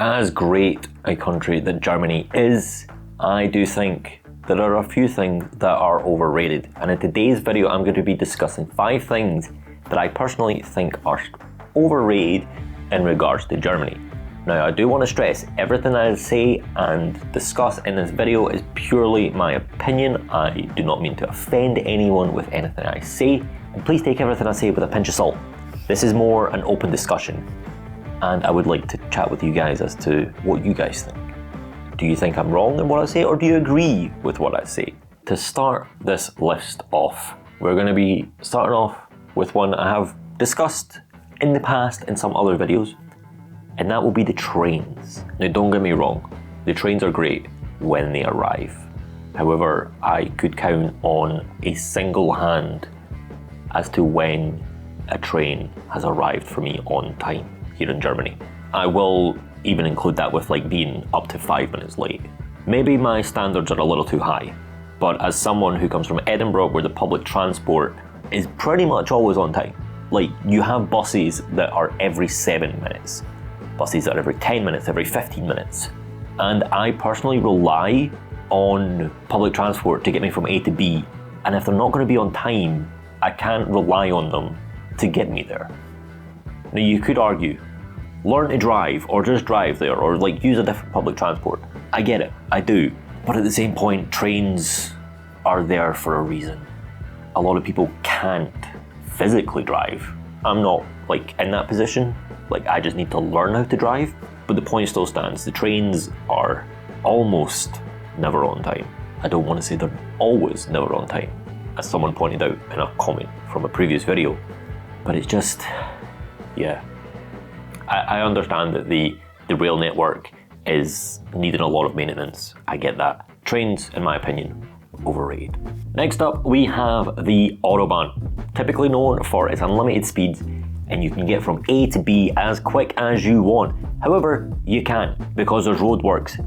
As great a country that Germany is, I do think there are a few things that are overrated. And in today's video, I'm going to be discussing 5 things that I personally think are overrated in regards to Germany. Now, I do want to stress everything I say and discuss in this video is purely my opinion. I do not mean to offend anyone with anything I say. And please take everything I say with a pinch of salt. This is more an open discussion. And I would like to chat with you guys as to what you guys think. Do you think I'm wrong in what I say, or do you agree with what I say? To start this list off, we're going to be starting off with one I have discussed in the past in some other videos, and that will be the trains. Now, don't get me wrong, the trains are great when they arrive. However, I could count on a single hand as to when a train has arrived for me on time here in Germany. I will even include that with like being up to 5 minutes late. Maybe my standards are a little too high, but as someone who comes from Edinburgh where the public transport is pretty much always on time, like you have buses that are every 7 minutes, buses that are every 10 minutes, every 15 minutes. And I personally rely on public transport to get me from A to B, and if they're not going to be on time, I can't rely on them to get me there. Now you could argue, learn to drive or just drive there or like use a different public transport. I get it, I do. But at the same point, trains are there for a reason. A lot of people can't physically drive. I'm not like in that position, like I just need to learn how to drive. But the point still stands, the trains are almost never on time. I don't want to say they're always never on time, as someone pointed out in a comment from a previous video. But it's just, yeah. I understand that the rail network is needing a lot of maintenance. I get that. Trains, in my opinion, overrated. Next up, we have the Autobahn, typically known for its unlimited speeds, and you can get from A to B as quick as you want. However, you can't because there's roadworks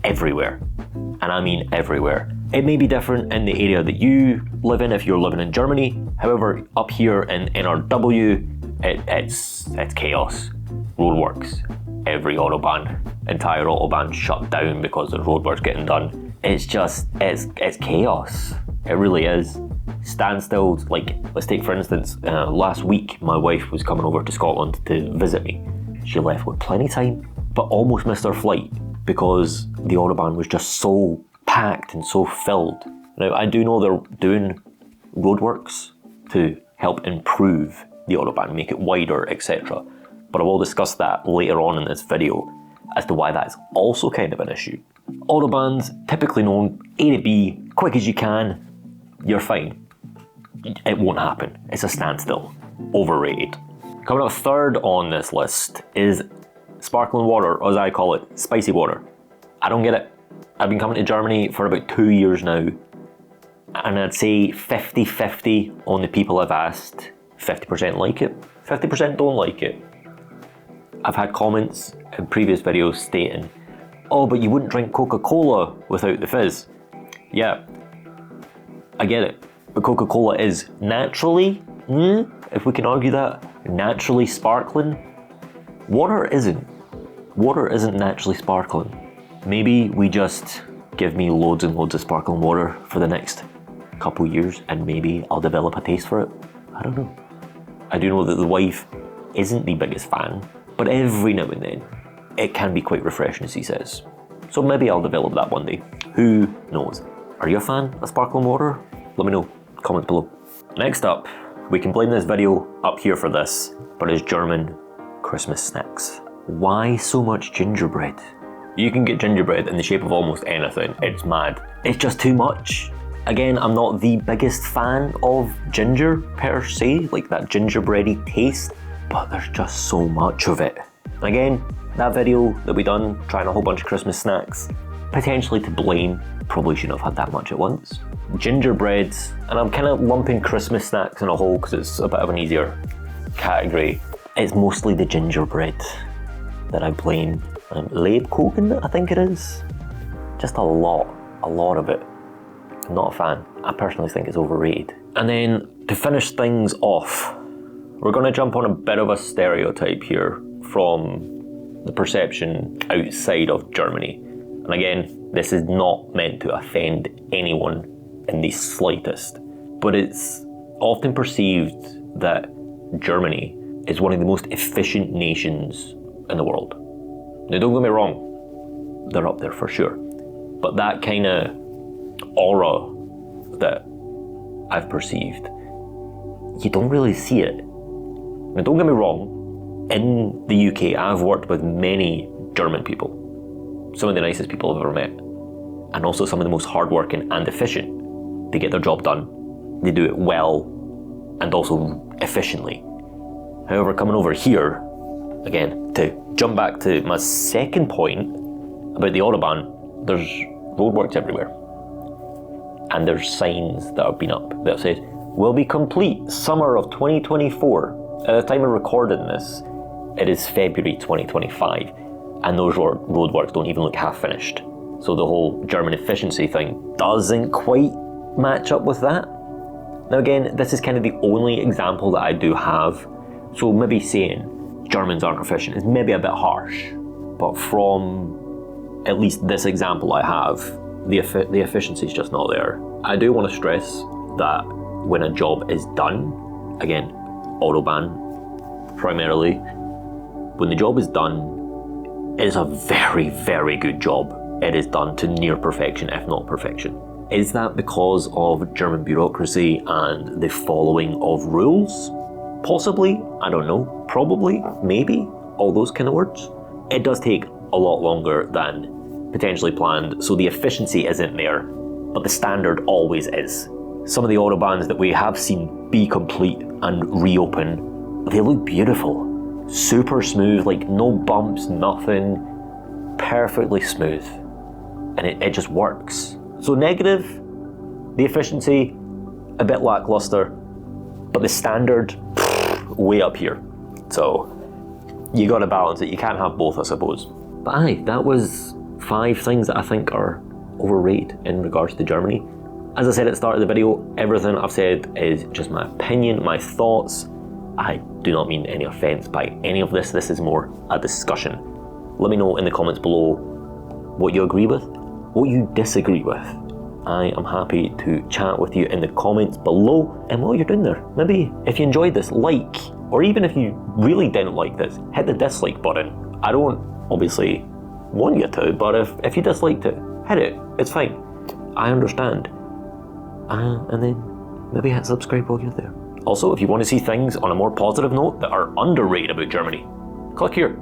everywhere. And I mean everywhere. It may be different in the area that you live in if you're living in Germany. However, up here in NRW, it's chaos. Roadworks. Every entire autobahn shut down because the roadworks getting done. It's chaos. It really is. Standstills, like let's take for instance, last week my wife was coming over to Scotland to visit me. She left with plenty of time, but almost missed her flight because the autobahn was just so packed and so filled. Now I do know they're doing roadworks to help improve the autobahn, make it wider, etc. But I will discuss that later on in this video as to why that's also kind of an issue. Autobahns, typically known A to B, quick as you can, you're fine. It won't happen. It's a standstill. Overrated. Coming up third on this list is sparkling water, or as I call it, spicy water. I don't get it. I've been coming to Germany for about 2 years now, and I'd say 50-50 on the people I've asked. 50% like it, 50% don't like it. I've had comments in previous videos stating, oh, but you wouldn't drink Coca-Cola without the fizz. Yeah, I get it, but Coca-Cola is naturally, if we can argue that, naturally sparkling. Water isn't. Water isn't naturally sparkling. Maybe we just give me loads and loads of sparkling water for the next couple years and maybe I'll develop a taste for it. I don't know. I do know that the wife isn't the biggest fan, but every now and then it can be quite refreshing, as he says. So maybe I'll develop that one day. Who knows? Are you a fan of sparkling water? Let me know. Comment below. Next up, we can blame this video up here for this, but it's German Christmas snacks. Why so much gingerbread? You can get gingerbread in the shape of almost anything. It's mad. It's just too much. Again, I'm not the biggest fan of ginger per se, like that gingerbready taste, but there's just so much of it. Again, that video that we done trying a whole bunch of Christmas snacks, potentially to blame, probably shouldn't have had that much at once. Gingerbreads, and I'm kind of lumping Christmas snacks in a whole because it's a bit of an easier category. It's mostly the gingerbread that I blame. Lebkuchen, I think it is. Just a lot of it. I'm not a fan. I personally think it's overrated. And then to finish things off, we're going to jump on a bit of a stereotype here from the perception outside of Germany. And again, this is not meant to offend anyone in the slightest, but it's often perceived that Germany is one of the most efficient nations in the world. Now don't get me wrong, they're up there for sure, but that kind of aura that I've perceived, you don't really see it. Now don't get me wrong, in the UK I've worked with many German people, some of the nicest people I've ever met, and also some of the most hardworking and efficient. They get their job done, they do it well, and also efficiently. However, coming over here, again, to jump back to my second point about the Autobahn, there's roadworks everywhere. And there's signs that have been up that says, will be complete summer of 2024. At the time of recording this, it is February 2025, and those roadworks don't even look half finished. So the whole German efficiency thing doesn't quite match up with that. Now again, this is kind of the only example that I do have, so maybe saying Germans aren't efficient is maybe a bit harsh, but from at least this example I have, the efficiency is just not there. I do want to stress that when a job is done, again, Autobahn primarily, when the job is done, it is a very, very good job. It is done to near perfection, if not perfection. Is that because of German bureaucracy and the following of rules? Possibly, I don't know, probably, maybe, all those kind of words. It does take a lot longer than potentially planned, so the efficiency isn't there, but the standard always is. Some of the Autobahns that we have seen be complete and reopen, they look beautiful. Super smooth, like no bumps, nothing, perfectly smooth. And it just works. So negative, the efficiency, a bit lackluster, but the standard, way up here. So you gotta balance it, you can't have both, I suppose. But aye, that was 5 things that I think are overrated in regards to Germany. As I said at the start of the video, everything I've said is just my opinion, my thoughts. I do not mean any offence by any of this. This is more a discussion. Let me know in the comments below what you agree with, what you disagree with. I am happy to chat with you in the comments below. And while you're doing there, maybe if you enjoyed this, like, or even if you really didn't like this, hit the dislike button. I don't obviously want you to, but if you disliked it, hit it, it's fine. I understand. And then maybe hit subscribe while you're there. Also, if you want to see things on a more positive note that are underrated about Germany, click here.